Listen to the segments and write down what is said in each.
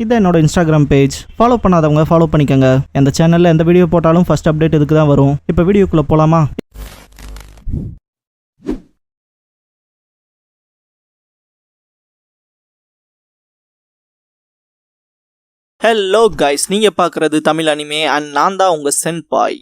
இதை என்னோட Instagram page. Follow பண்ணாதவங்க ஃபாலோ பண்ணிக்கோங்க. இந்த சேனலில் எந்த வீடியோ போட்டாலும் ஃபர்ஸ்ட் அப்டேட் இதுக்கு தான் வரும். இப்போ வீடியோக்குள்ளே போகலாமா? ஹலோ கைஸ், நீங்கள் பார்க்குறது தமிழ் அனிமே அண்ட் நான் தான் உங்கள் சென்பாய்.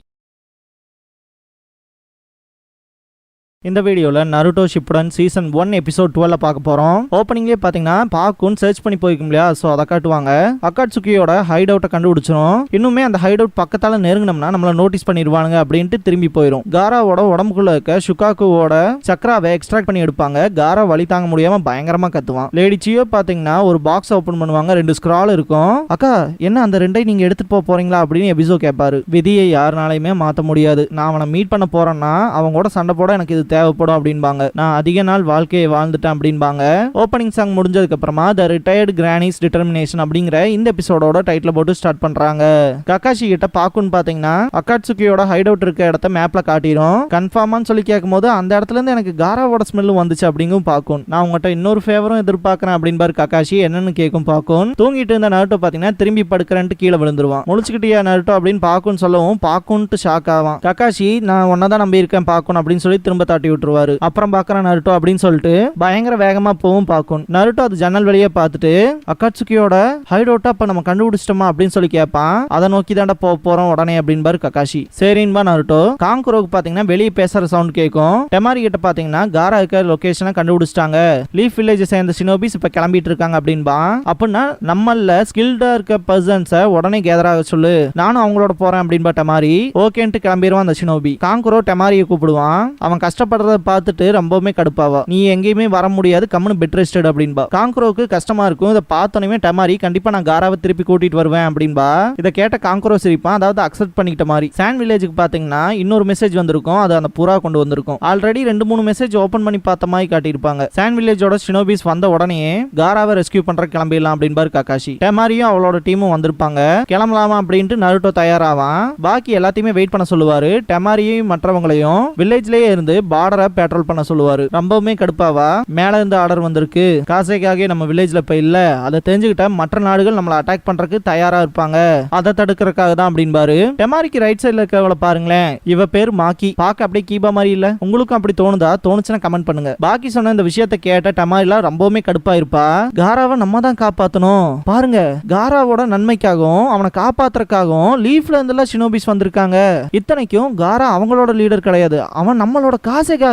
இந்த வீடியோவில் நருட்டோ ஷிப்புடன் சீசன் 1 எபிசோட் 12 பார்க்க போகிறோம். ஓப்பனிங்லேயே பார்த்தீங்கன்னா பாக்குன்னு சர்ச் பண்ணி போய்க்கும் இல்லையா, ஸோ அதை காட்டுவாங்க. அக்காட்சுகியோட ஹைட் அவுட்டை கண்டுபிடிச்சிரும். இன்னுமே அந்த ஹைட் அவுட் பக்கத்தால் நெருங்கினோம்னா நம்மளை நோட்டீஸ் பண்ணிடுவானுங்க அப்படின்ட்டு திரும்பி போயிடும். காராவோட உடம்புக்குள்ள இருக்க ஷுகாக்குவோட சக்ராவை எக்ஸ்ட்ராக்ட் பண்ணி எடுப்பாங்க. காரா வலி தாங்க முடியாமல் பயங்கரமாக கத்துவான். லேடி சியோ பார்த்தீங்கன்னா ஒரு பாக்ஸ் ஓப்பன் பண்ணுவாங்க. 2 ஸ்க்ரால் இருக்கும். அக்கா என்ன அந்த 2ஐ நீங்கள் எடுத்துட்டு போறீங்களா அப்படின்னு எபிசோ கேட்பாரு. விதியை யாருனாலையுமே மாற்ற முடியாது. நான் அவனை மீட் பண்ண போறேன்னா அவங்க கூட சண்டை போட எனக்கு இது தேவைப்படும் அப்படின்பாங்க. நான் அதிக நாள் வாழ்க்கையை வாழ்ந்துட்டேன் அப்படின்பாங்க. ஓப்பனிங் சாங் முடிஞ்சதுக்கு அப்புறமா த ரிட்டையர்டு கிரானிஸ் டிட்டர்மினேஷன் அப்படிங்கிற இந்த எபிசோடோட டைட்டில் போட்டு ஸ்டார்ட் பண்றாங்க. கக்காஷி கிட்ட பாக்குன்னு பாத்தீங்கன்னா அக்காட்சுகியோட ஹைட் அவுட் இருக்க இடத்த மேப்ல காட்டிடும். கன்ஃபார்மான்னு சொல்லி கேட்கும் போது அந்த இடத்துல இருந்து எனக்கு காராவோட ஸ்மெல்லும் வந்துச்சு அப்படிங்கும் பாக்கும். நான் உங்ககிட்ட இன்னொரு ஃபேவரும் எதிர்பார்க்கறேன் அப்படின்பாரு கக்காஷி. என்னன்னு கேட்கும் பாக்கும். தூங்கிட்டு இருந்த நருட்டோ பாத்தீங்கன்னா திரும்பி படுக்கிறேன்ட்டு கீழே விழுந்துருவான். முழிச்சுக்கிட்டியா நருட்டோ அப்படின்னு பாக்குன்னு சொல்லவும் பாக்குன்ட்டு ஷாக் ஆவான். கக்காஷி நான் ஒன்னதான் நம்பி இருக்கேன் பாக்கும் அப்படின்னு சொல்லி திரும்ப தாட்டி விட்டுருவாரு. அப்புறம் பாக்குறேன் நருட்டோ அப்படின்னு சொல்லிட்டு பயங்கர வேகமா போவும் பாக்கும். நருட்டோ அது ஜன்னல் வெளியே பார்த்துட்டு அக்காட்சுகியோட ஹைட் அவுட் அப்ப நம்ம கண்டுபிடிச்சிட்டோமா அப்படின்னு சொல்லி கேட்பான். அதை நோக்கி தாண்டா போறோம் உடனே அப்படின்பாரு கக்காஷி. சரின்பா நருட்டோ. காங்குரோக்கு பாத்தீங்கன்னா வெளியே பேசுற சவுண்ட் கேட்கும். டெமாரி கிட்ட பாத்தீங்கன்னா காரா இருக்க லொகேஷனை கண்டுபிடிச்சிட்டாங்க. லீஃப் வில்லேஜ் சேர்ந்த ஷினோபிஸ் இப்ப கிளம்பிட்டு இருக்காங்க அப்படின்பா. அப்படின்னா நம்மள ஸ்கில்டா இருக்க பர்சன்ஸை உடனே கேதர் ஆக சொல்லு, நானும் அவங்களோட போறேன் அப்படின்பா டெமாரி. ஓகேன்ட்டு கிளம்பிடுவான் அந்த ஷினோபி. காங்குரோ டெமாரியை கூப்பிடுவான். அவன் கஷ்டப்படுறத பார்த்துட்டு ரொம்பவுமே கடுப்பாவா. நீ எங்கேயுமே வர முடியாது, கம்முன்னு பெட் ரெஸ்டட் அப்படின்பா. காங்குரோக்கு கஷ்டமா இருக்கும். இதை பார்த்தோன்னே டெமாரி கண்டிப்பா நான் காராவை திருப்பி கூட்டிட்டு வருவேன் அப்படின்பா. இதை கேட்ட காங்குரோ சிரிப்பான். அதாவது அக்செப்ட் பண்ணிக்கிட்ட மாதிரி. சாண்ட் வில்லேஜுக்கு பாத்தீங்கன்னா இன்னொரு மெசேஜ் வந்திருக்கும். அது அந்த புறா கொண்டு வந்திருக்கும். ஆல்ரெடி 2-3 மெசேஜ் ஓபன் பண்ணி பார்த்த மாதிரி காட்டியிருப்பாங்க. சாண்ட் வில்லேஜோட ஷினோபிஸ் வந்த உடனே காராவை ரெஸ்கியூ பண்ற கிளம்பிடலாம் அப்படின்பாரு கக்காஷி. டெமாரியும் அவளோட டீமும் வந்திருப்பாங்க. கிளம்பலாமா அப்படின்ட்டு நருட்டோ தயாராவான். பாக்கி எல்லாத்தையுமே வெயிட் பண்ண சொல்லுவாரு. டெமாரியையும் மற்றவங்களையும் வில்லேஜ்லயே இருந்து பார்டரை பேட்ரோல் பண்ண சொல்லுவாரு. ரொம்பவுமே கடுப்பாவா. மேல இருந்து ஆர்டர் வந்திருக்கு. காசைக்காக நம்ம வில்லேஜ்ல இப்ப இல்ல, அதை தெரிஞ்சுக்கிட்ட மற்ற நாடுகள் நம்மள அட்டாக் பண்றதுக்கு தயாரா இருப்பாங்க, அதை தடுக்கிறதுக்காக தான் அப்படின்பாரு. டெமாரிக்கு ரைட் சைடுல இருக்கவளை பாருங்களேன். இவ பேர் மாக்கி. பாக்க அப்படியே கீபா மாதிரி இல்ல? உங்களுக்கும் அப்படி தோணுதா? தோணுச்சுன்னா கமெண்ட் பண்ணுங்க. பாக்கி சொன்ன இந்த விஷயத்தை கேட்ட டெமாரில ரொம்பவுமே கடுப்பா இருப்பா. காராவை நம்ம தான் காப்பாத்தணும். பாருங்க, காராவோட நன்மைக்காகவும் அவனை காப்பாத்துறதுக்காகவும் லீஃப்ல இருந்துல ஷினோபிஸ் வந்திருக்காங்க. இத்தனைக்கும் காரா அவங்களோட லீடர் கிடையாது, அவன் நம்மளோட காசைக்காக,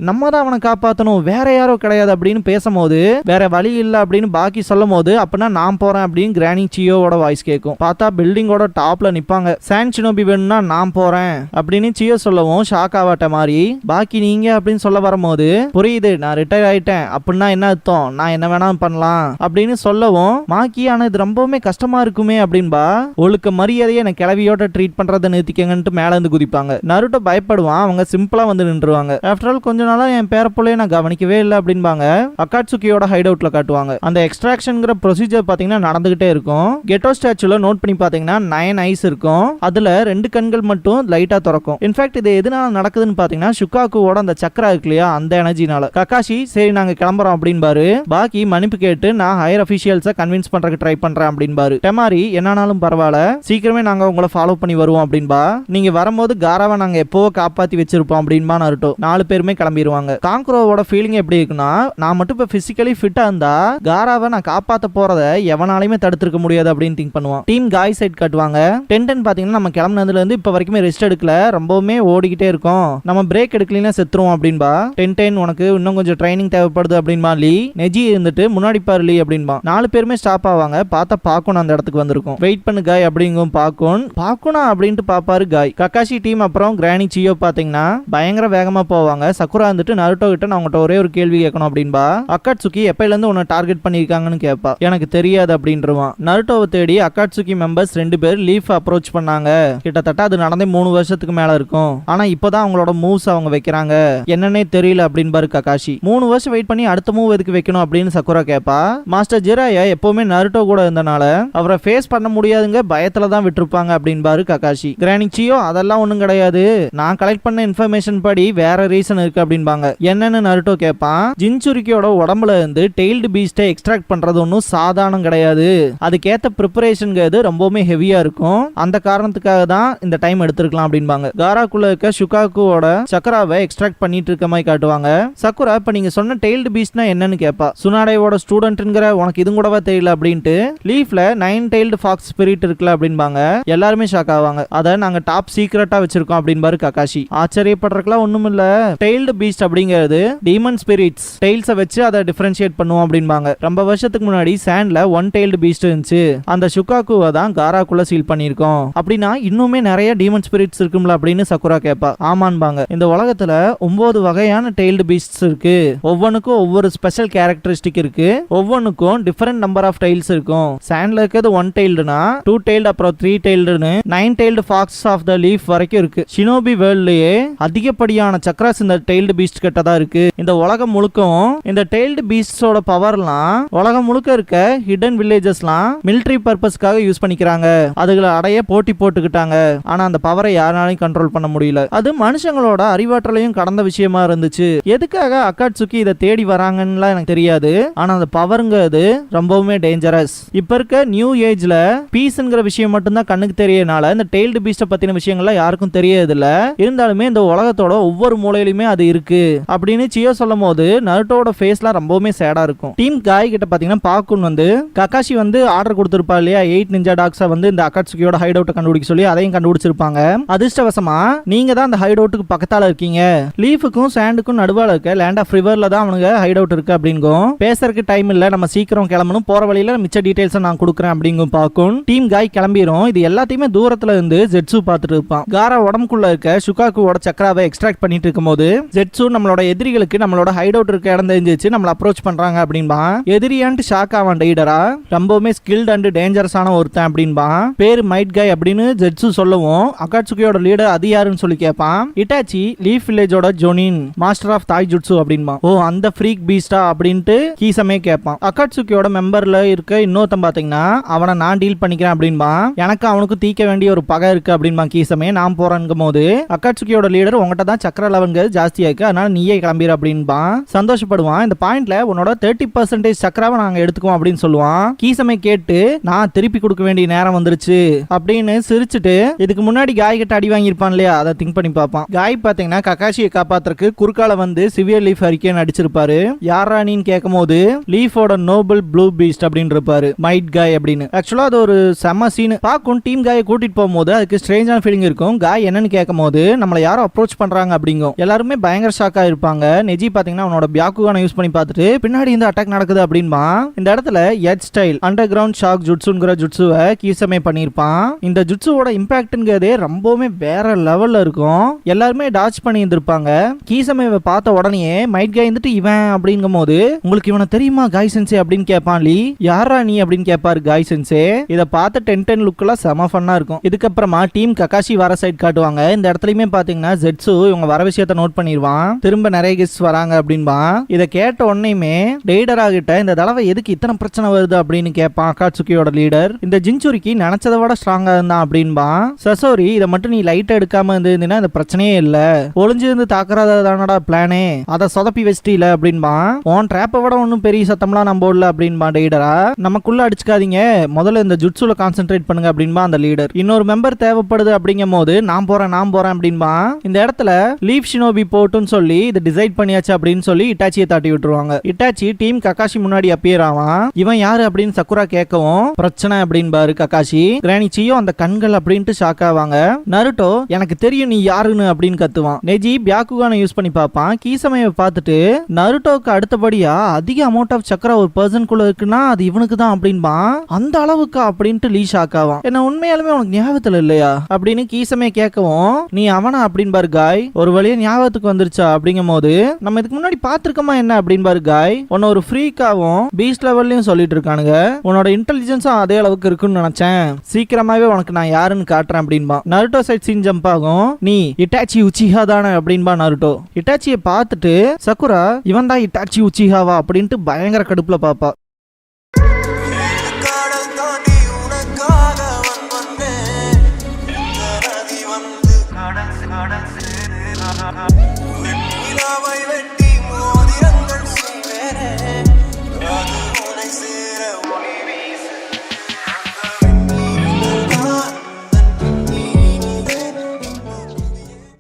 நம்ம தான் அவனை காப்பாத்தணும், வேற யாரோ கிடையாது அப்படின்னு பேசும்போது வேற வழி இல்ல அப்படின்னு பாக்கி சொல்லும் போது அப்படின்னா நான் போறேன் அப்படின்னு கிரானி சியோவோட வாய்ஸ் கேட்கும். பார்த்தா பில்டிங்கோட டாப்ல நிப்பாங்க. சான் ஷினோபி வேணும்னா நான் போறேன் அப்படின்னு சியோ சொல்லவும் ஷாக் ஆவாட்ட மாதிரி பாக்கி நீங்க அப்படின்னு சொல்ல வரும்போது புரியுது, நான் ரிட்டையர் ஆயிட்டேன் அப்படின்னா என்ன அர்த்தம், நான் என்ன வேணாலும் பண்ணலாம் அப்படின்னு சொல்லவும் மாக்கி ஆனா இது ரொம்பவுமே கஷ்டமா இருக்குமே அப்படின்பா. ஒழுக்க மரியாதையை எனக்கு கிளவியோட ட்ரீட் பண்றதை நிறுத்திக்கங்கன்ட்டு மேல இருந்து குதிப்பாங்க. நருட்டோ பயப்படுவான். அவங்க சிம்பிளா வந்து நின்றுவாங்க. ஆஃப்டர் ஆல் கொஞ்ச நாளா என் பேரப்புள்ளைய நான் கவனிக்கவே இல்லை அப்படின்பாங்க. அக்காட்சுகியோட ஹைட் அவுட்ல காட்டுவாங்க. அந்த எக்ஸ்ட்ராக்ஷன்ங்கிற ப்ரொசீஜர் பாத்தீங்கன்னா நடந்துகிட்டே இருக்கும். கெட்டோ ஸ்டாச்சுல நோட் பண்ணி பாத்தீங்கன்னா 9 ஐஸ் இருக்கும். அதுல 2 கண்கள் மட்டும் லைட்டா திறக்கும். இன்ஃபேக்ட் இது எதனால நடக்குதுன்னு பாத்தீங்கன்னா ஷுகாக்குவோட அந்த சக்கரா இருக்கு இல்லையா, அந்த எனர்ஜினால. கக்காஷி சரி நாங்க கிளம்புறோம் அப்படின்பாரு. பாக்கி மன்னிப்பு கேட்டு நான் ஹையர் அபிஷியல்ஸை கன்வின்ஸ் பண்றதுக்கு ட்ரை பண்றேன் அப்படின்பாரு. டெமாரி என்னானாலும் பரவாயில்ல, சீக்கிரமே நாங்க உங்களை ஃபாலோ பண்ணி வருவோம் அப்படின்பா. நீங்க வரும்போது காராவை நாங்க எப்பவோ காப்பாத்தி வச்சிருப்போம் அப்படின்பா நருட்டோ. 4 பேருமே கிளம்பிடுவாங்க. காங்குரோவோட ஃபீலிங் எப்படி இருக்குன்னா, நான் மட்டும் இப்ப பிசிக்கலி ஃபிட்டா இருந்தா காராவை நான் காப்பாத்த போறத எவனாலையுமே தடுத்துக்க முடியாது அப்படின்னு திங்க் பண்ணுவான். டீம் காய் சைட் காட்டுவாங்க. டென்டன் பாத்தீங்கன்னா நம்ம கிளம்புனதுல இருந்து இப்ப வரைக்கும் ரெஸ்ட் எடுக்கல, ரொம்பவுமே ஓடிக்கிட்டே இருக்கும், நம்ம பிரேக் எடுக்கலனா செத்துருவோம் அப்படின்பா. டென்டன் உனக்கு இன்னும் கொஞ்சம் ட்ரைனிங் தேவைப்படுது அப்படின்பா. லீ நெஜி இருந்துட்டு முன்னாடி பாரு லீ அப்படின்பா. 4 பேருமே ஸ்டாப் ஆவாங்க. பார்த்தா பாக்கும் அந்த இடத்துக்கு வந்திருக்கும். வெயிட் பண்ணு காய் அப்படிங்கும் பாக்குனா அப்படின்ட்டு பாப்பாரு காய். கக்காஷி டீம் அப்புறம் கிரானி சியோ பாத்தீங்கன்னா பயங்கர வேகமா போவாங்க. சக்குரா வந்துட்டு நருட்டோ கிட்ட நான் உங்கள்கிட்ட ஒரே ஒரு கேள்வி கேட்கணும் அப்படின்பா. அக்காட்சுகி எப்பையில இருந்து உன்னை டார்கெட் பண்ணிருக்காங்கன்னு கேட்பா. எனக்கு தெரியாது அப்படின்றவான். நருட்டோவை தேடி அக்காட்சுகி மெம்பர்ஸ் 2 பேர் லீஃப் அப்ரோச் பண்ணாங்க. கிட்டத்தட்ட அது நடந்தே 3 வருஷத்துக்கு மேல இருக்கும். ஆனா இப்பதான் அவங்களோட மூவ்ஸ் அவங்க வைக்கிறாங்க, என்னன்னே தெரியல அப்படின்பாரு கக்காஷி. 3 வருஷம் வெயிட் பண்ணி அடுத்த மூவ் எதுக்கு வைக்கணும் அப்படின்னு சக்குரா கேட்பா. மாஸ்டர் ஜிராயா எப்பவுமே நருட்டோ கூட இருந்தனால அவரை ஃபேஸ் பண்ண முடியாதுங்க, பயத்துல தான் விட்டுருப்பாங்க அப்படின்பாரு கக்காஷி. கிரானி சியோ அதெல்லாம் ஒண்ணும் கிடையாது, நான் கலெக்ட் பண்ண இன்ஃபர்மேஷன் படி வேற ரீசன் இருக்கு அப்படின்பாங்க. என்னன்னு நருட்டோ கேட்பான். ஜின்சுரிக்கியோட உடம்புல இருந்து டெய்ல்டு பீஸ்டை எக்ஸ்ட்ராக்ட் பண்றது ஒன்றும் சாதாரணம் கிடையாது. அதுக்கேற்ற ப்ரிப்பரேஷனுங்கிறது ரொம்பவுமே ஹெவியா இருக்கும். அந்த காரணத்துக்காக தான் இந்த டைம் எடுத்திருக்கலாம் அப்படின்பாங்க. காராக்குள்ள இருக்க ஷுகாக்குவோட சக்கராவை எக்ஸ்ட்ராக்ட் பண்ணிட்டு இருக்க மாதிரி காட்டுவாங்க. சக்குரா இப்ப நீங்க சொன்ன டெய்ல்டு பீஸ்ட்னா என்னன்னு கேட்பா. சுனாடேவோட ஸ்டூடெண்ட்ங்கிற உனக்கு இது கூடவா தெரியல அப்படின்ட்டு லீஃப்ல 9 டெய்ல்டு ஃபாக்ஸ் ஸ்பிரிட் இருக்குல்ல அப்படின்பாங்க. எல்லாருமே ஷாக் ஆவாங்க. அதை நாங்க டாப் சீக்ரெட்டா வச்சிருக்கோம் அப்படின்பாரு ககாஷி. ஆச்சரியப்படுறதுக்குலாம் ஒண்ணும் இல்ல. டெய்ல்டு பீஸ்ட் அப்படிங்கிறது டீமன் ஸ்பிரிட்ஸ் டெய்ல்ஸை வச்சு அதை டிஃபரன்ஷியேட் பண்ணுவோம் அப்படின்பாங்க. ரொம்ப வருஷத்துக்கு முன்னாடி சாண்ட்ல 1 டெய்ல்டு பீஸ்ட் இருந்துச்சு. அந்த ஷுகாக்குவை தான் காராக்குள்ள சீல் பண்ணிருக்கோம். அப்படின்னா இன்னுமே நிறைய டீமன் ஸ்பிரிட்ஸ் இருக்கும்ல அப்படின்னு சக்குரா கேட்பா. ஆமான்பாங்க. இந்த உலகத்துல 9 வகையான டெய்ல்டு பீஸ்ட்ஸ் இருக்கு. ஒவ்வொன்றுக்கும் ஒவ்வொரு ஸ்பெஷல் கேரக்டரிஸ்டிக் இருக்கு. ஒவ்வொன்றுக்கும் டிஃபரெண்ட் நம்பர் ஆஃப் டெய்ல்ஸ் இருக்கும். சாண்ட்ல இருக்கிறது 1 டெய்ல்டுனா 2 டெய்ல்டு அப்புறம் 3 டெய்ல்டுன்னு 9 tailed fox of the leaf வரைக்கும் இருக்கு. ஷினோபி வேர்ல்ட்லயே அதிகப்படியான சக்ராஸ் இந்த டெய்ல்டு பீஸ்ட் கிட்ட தான் இருக்கு. இந்த உலகம் முழுக்கவும் இந்த டெய்ல்டு பீஸ்டோட பவர்லாம் உலகம் முழுக்க இருக்க ஹிடன் வில்லேஜஸ்லாம் மிலிட்டரி பர்பஸ்க்காக யூஸ் பண்ணிக்கிறாங்க. அதுகளை அடைய போட்டி போட்டுக்கிட்டாங்க. ஆனா அந்த பவரை யாராலையும் கண்ட்ரோல் பண்ண முடியல. அது மனுஷங்களோட அறிவாற்றலையும் கடந்த விஷயமா இருந்துச்சு. எதுக்காக அக்காட்சுகி இதை தேடி வராங்கன்னு எனக்கு தெரியாது. ஆனா அந்த பவருங்கிறது ரொம்பவுமே டேஞ்சரஸ். இப்ப இருக்க நியூ ஏஜ்ல பீஸ்ங்கிற விஷயம் மட்டும்தான் கண்ணுக்கு தெரியனால இந்த டெய்ல்டு பீஸ்ட பத்தின விஷயங்கள்லாம் யாருக்கும் தெரியறது இல்ல. இருந்தாலுமே இந்த உலகத்தோட ஒவ்வொரு மூலையிலுமே அது இருக்கு அப்படின்னு சியோ சொல்லும் போது நருட்டோட ஃபேஸ்லாம் ரொம்பவுமே சேடா இருக்கும். டீம் காய் கிட்ட பாத்தீங்கன்னா பாக்குன் வந்து ககாஷி வந்து ஆர்டர் கொடுத்திருப்பா இல்லையா 8 நிஞ்சா டாக்ஸை வந்து இந்த அக்காட்சுகியோட ஹைட் அவுட்டை கண்டுபிடிக்க சொல்லி அதையும் கண்டுபிடிச்சிருப்பாங்க. அதிர்ஷ்டவசமா நீங்க தான் அந்த ஹைட் அவுட்டுக்கு பக்கத்தால இருக்கீங்க. லீஃபுக்கும் சாண்டுக்கும் நடுவால இருக்க லேண்ட் ஆஃப் ரிவர்ல தான் அவனுங்க ஹைட் அவுட் இருக்கு அப்படிங்கும். பேசறதுக்கு டைம் இல்ல, நம்ம சீக்கிரம் கிளம்பணும், போற வழியில மிச்ச டீடைல்ஸ் நான் கொடுக்குறேன் அப்படிங்கும் பாக்கும். டீம் காய் கிளம்பிரும். இது எல்லாத்தையுமே தூரத்துல இருந்து ஜெட்சு பார்த்துட்டு இருப்பான். காரா உடம்புக்குள்ள இருக்க ஷுகாக்குவோட சக்கராவை எக்ஸ்ட்ராக்ட் பண்ணிட்டு இருக்கும்போது ஜெட்சு நம்மளோட எதிரிகளுக்கு நம்மளோட ஹைட் அவுட் இருக்க இடம் தெரிஞ்சிச்சு, நம்மள அப்ரோச் பண்றாங்க அப்படின்பா. எதிரியான்ட்டு ஷாக் ஆவான் டெய்டரா. ரொம்பவுமே ஸ்கில்ட் அண்ட் டேஞ்சரஸான ஒருத்தன் அப்படின்பா. பேரு மைட் காய் அப்படின்னு ஜெட்சு சொல்லவும் அகாட்சுகியோட லீடர் அது யாருன்னு சொல்லி கேட்பான். இட்டாச்சி லீஃப் வில்லேஜோட ஜோனின் மாஸ்டர் ஆஃப் தாய் ஜுட்சு அப்படின்பா. ஓ அந்த ஃப்ரீக் பீஸ்டா அப்படின்ட்டு கீசமே கேட்பான். அகாட்சுகியோட மெம்பர்ல இருக்க இன்னொருத்தன் பாத்தீங்கன்னா அவனை நான் டீல் பண்ணிக்கிறேன் அப்படின்பா. எனக்கு அவனுக்கு தீக்க வேண்டிய ஒரு பகை இருக்கு அப்படின்பா கீசமே. நான் போறேங்கும் போது அகாட்சுகியோட லீடர் உங்ககிட்ட தான் சக்கர லெவல்கள் ஜாஸ்தியா இருக்கு, அதனால நீயே கிளம்பிடு அப்படின்பா. சந்தோஷப்படுவான். இந்த பாயிண்ட்ல உன்னோட 30% சக்கராவை நாங்க எடுத்துக்குவோம் அப்படின்னு சொல்லுவான். கீசமே கேட்டு நான் திருப்பி கொடுக்க வேண்டிய நேரம் வந்துருச்சு அப்படின்னு சிரிச்சுட்டு இதுக்கு முன்னாடி காய் கிட்ட அடி வாங்கியிருப்பான் இல்லையா அதை திங்க் பண்ணி பார்ப்பான். காய் பாத்தீங்கன்னா ககாஷியை காப்பாத்துறதுக்கு குறுக்கால வந்து சிவியர் லீஃப் ஹரிக்கேன் அடிச்சிருப்பாரு. யாரானின்னு கேட்கும் போது லீஃபோட நோபல் ப்ளூ பீஸ்ட் அப்படின்னு இருப்பாரு மைட் காய் அப்படின்னு. ஆக்சுவலா அது ஒரு செம்ம சீன். பாக்கும் டீம் காயை கூட்டிட்டு போகும்போது அதுக்கு ஸ்ட்ரேஞ்சான ஃபீலிங் இருக்கும். காய் என்னன்னு கேட்கும் போது நம்மள யாரும் அப்ரோச் பண்றாங்க அப்படிங்கும். எல்லாருமே பயங்கர ஷாக்கா இருப்பாங்க. நெஜி பாத்தீங்கன்னா அவனோட பியாக்குகான யூஸ் பண்ணி பார்த்துட்டு பின்னாடி இந்த அட்டாக் நடக்குது அப்படின்பா. இந்த இடத்துல எட் ஸ்டைல் அண்டர் கிரவுண்ட் ஷாக் ஜுட்சுங்கிற ஜுட்சுவை கீசமே பண்ணிருப்பான். இந்த ஜுட்சுவோட இம்பாக்ட்ங்கிறதே ரொம்பவுமே வேற லெவல்ல இருக்கும். எல்லாருமே டாச் பண்ணி இருந்திருப்பாங்க. கீசமேவை பார்த்த உடனே மைட் காய் வந்துட்டு இவன் அப்படிங்கும் போது உங்களுக்கு இவனை தெரியுமா காய் சென்சே அப்படின்னு கேட்பான். லீ யாரா நீ அப்படின்னு கேட்பாரு காய் சென்சே. இதை பார்த்து 10 லுக்கெல்லாம் செம ஃபன்னா இருக்கும். இதுக்கப்புறமா டீம் ககாஷி வர சைட் காட்டுவாங்க. இந்த இடத்துலயுமே பாத்தீங்கன்னா ஜெட்சு இவங்க வர விஷயத்த நோட் பண்ணிடுவான். திரும்ப நிறைய கெஸ்ட் வராங்க அப்படின்பா. இதை கேட்ட உடனேயுமே டெய்டரா கிட்ட இந்த தடவை எதுக்கு இத்தனை பிரச்சனை வருது அப்படின்னு கேட்பான் அகாட்சுகியோட லீடர். இந்த ஜின்சுரிக்கு நினைச்சதை விட ஸ்ட்ராங்கா இருந்தான் அப்படின்பா. சசோரி இதை மட்டும் நீ லைட் எடுக்காம இருந்தீங்கன்னா இந்த பிரச்சனையே இல்ல, ஒளிஞ்சிருந்து தாக்குறதானடா பிளானே, அதை சொதப்பி வச்சிட்டீல அப்படின்பா. உன் ட்ராப்பை விட ஒன்னும் பெரிய சத்தம்லாம் நம்ம போடல அப்படின்பா டெய்டரா. நமக்குள்ள அடிச்சுக்காதீங்க, முதல்ல இந்த ஜுட்சுல கான்சென்ட்ரேட் பண்ணுங்க அப்படின்பா அந்த லீடர். இன்னொரு மெம்பர் தேவைப்படுது அப்படிங்கும் போது நான் போறேன் அப்படின்பா. இந்த இடத்துல லீஃப் ஷினோபி போட்டுன்னு சொல்லி இதை டிசைட் பண்ணியாச்சு அப்படின்னு சொல்லி இட்டாச்சியை தாட்டி விட்டுருவாங்க. இட்டாச்சி டீம் ககாஷி முன்னாடி அப்பியர் ஆவான். இவன் யாரு அப்படின்னு சக்குரா கேட்கவும் பிரச்சனை அப்படின்பாரு ககாஷி. கிரானி சியோ அந்த கண்கள் அப்படின்ட்டு ஷாக் ஆவாங்க. நருட்டோ எனக்கு தெரியும் நீ யாருன்னு அப்படின்னு கத்துவான். நெஜி பியாக்குகான யூஸ் பண்ணி பார்ப்பான். கீசமையை பார்த்துட்டு நருட்டோக்கு அடுத்தபடியா அதிக அமௌண்ட் ஆஃப் சக்கரா ஒரு பர்சனுக்குள்ள இருக்குன்னா அது இவனுக்கு தான் அப்படின்பா. அந்த அளவுக்கு அப்படின்ட்டு லீ ஷாக் ஆவான். என்ன உண்மையாலுமே உனக்கு ஞாபகத்துல இல்லையா அப்படின்னு கீசமே கேட்கவும் நீ அவனா அப்படின்பாரு காய். ஒரு வழியா ஞாபகத்துக்கு வந்துருச்சா அப்படிங்கும் போது நம்ம இதுக்கு முன்னாடி பாத்துருக்கோமா என்ன அப்படின்பாரு காய். உன்ன ஒரு ஃப்ரீக்காவும் பீஸ்ட் லெவல்லையும் சொல்லிட்டு இருக்கானுங்க. உன்னோட இன்டெலிஜென்ஸும் அதே அளவுக்கு இருக்குன்னு நினைச்சேன். சீக்கிரமாவே உனக்கு நான் யாருன்னு காட்டுறேன் அப்படின்பா. நருட்டோ சைட் சீன் ஜம்ப் ஆகும். நீ இட்டாச்சி உச்சிஹா தானே அப்படின்பா நருட்டோ. இட்டாச்சியை பார்த்துட்டு சக்குரா இவன் தான் இட்டாச்சி உச்சிஹாவா அப்படின்ட்டு பயங்கர கடுப்புல பாப்பா.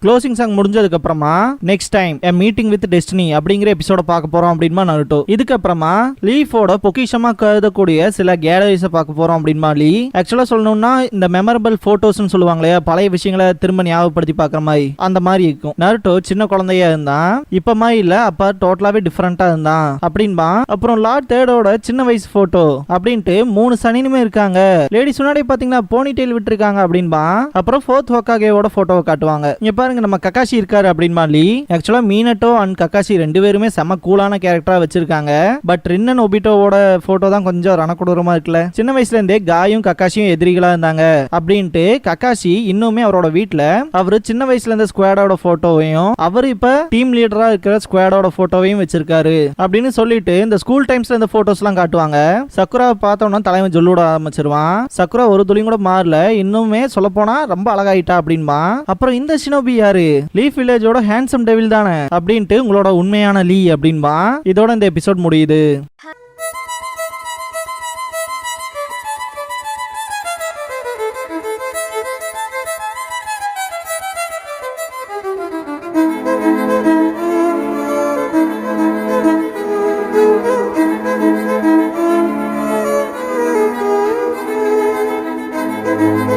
க்ளோசிங் சாங் முடிஞ்சதுக்கு அப்புறமா next time a meeting with destiny அப்படிங்கிற எபிசோட பார்க்க போறோம் அப்படின்மா நருட்டோ. இதுக்கப்புறமா லீஃபோட பொக்கிஷமா கருதக்கூடிய சில கேலரிஸை பார்க்க போறோம் அப்படின்மா லீ. ஆக்சுவலா சொல்லணும்னா இந்த மெமரபிள் போட்டோஸ்னு சொல்லுவாங்களே, பழைய விஷயங்களை திரும்ப ஞாபகப்படுத்தி பார்க்குற மாதிரி அந்த மாதிரி இருக்கும். நருட்டோ சின்ன குழந்தையா இருந்தான், இப்ப மாதிரி இல்ல, அப்ப டோட்டலாவே டிஃபரெண்டா இருந்தான் அப்படின்பா. அப்புறம் லார்ட் தேர்டோட சின்ன வயசு போட்டோ அப்படின்ட்டு 3 சனினுமே இருக்காங்க. லேடிஸ் முன்னாடி பாத்தீங்கன்னா போனி டெயில் விட்டுருக்காங்க அப்படின்பா. அப்புறம் ஃபோர்த் ஹோக்காகேவோட போட்டோவை காட்டுவாங்க. இங்க பாருங்க நம்ம கக்காஷி இருக்காரு அப்படின்பா லீ. ஆக்சுவலா மீனட்டோ அண்ட் கக்காஷி 2 பேருமே செம கூலான கேரக்டரா வச்சிருக்காங்க. பட் ரின்னன் ஒபிட்டோவோட போட்டோ தான் கொஞ்சம் ரணக்குடூரமா இருக்குல்ல. சின்ன வயசுல இருந்தே காயும் கக்காஷியும் எதிரிகளா இருந்தாங்க அப்படின்ட்டு கக்காஷி இன்னுமே அவரோட வீட்டுல அவரு சின்ன வயசுல இருந்த ஸ்குவாடோட போட்டோவையும் அவர் இப்ப டீம் லீடரா இருக்கிற ஸ்குவாடோட போட்டோவையும் வச்சிருக்காரு அப்படின்னு சொல்லிட்டு இந்த ஸ்கூல் டைம்ஸ்ல இந்த போட்டோஸ் எல்லாம் காட்டுவாங்க. சக்குரா பார்த்தோம்னா தலைவன் சொல்லுட ஆரம்பிச்சிருவான். சக்குரா ஒரு துளியும் கூட மாறல, இன்னுமே சொல்ல போனா ரொம்ப அழகாயிட்டா அப்படின்பா. அப்புறம் இந்த ஷினோபி யாரு, லீஃப் வில்லேஜோட ஹேண்ட்ஸம் டெவில் தானே அப்படின்ட்டு உங்களோட உண்மையான லீ அப்படின்பா. இதோட இந்த எபிசோட் முடியுது. Thank you.